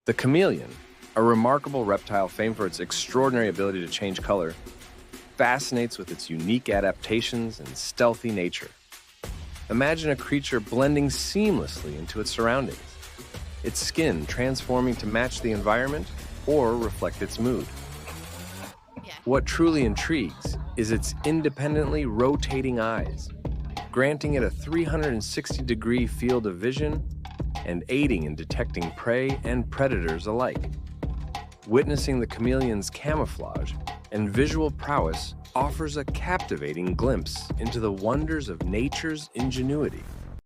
The chameleon, a remarkable reptile famed for its extraordinary ability to change color, fascinates with its unique adaptations and stealthy nature. Imagine a creature blending seamlessly into its surroundings, its skin transforming to match the environment or reflect its mood. Yeah. What truly intrigues is its independently rotating eyes, granting it a 360-degree field of vision and aiding in detecting prey and predators alike. Witnessing the chameleon's camouflage and visual prowess offers a captivating glimpse into the wonders of nature's ingenuity.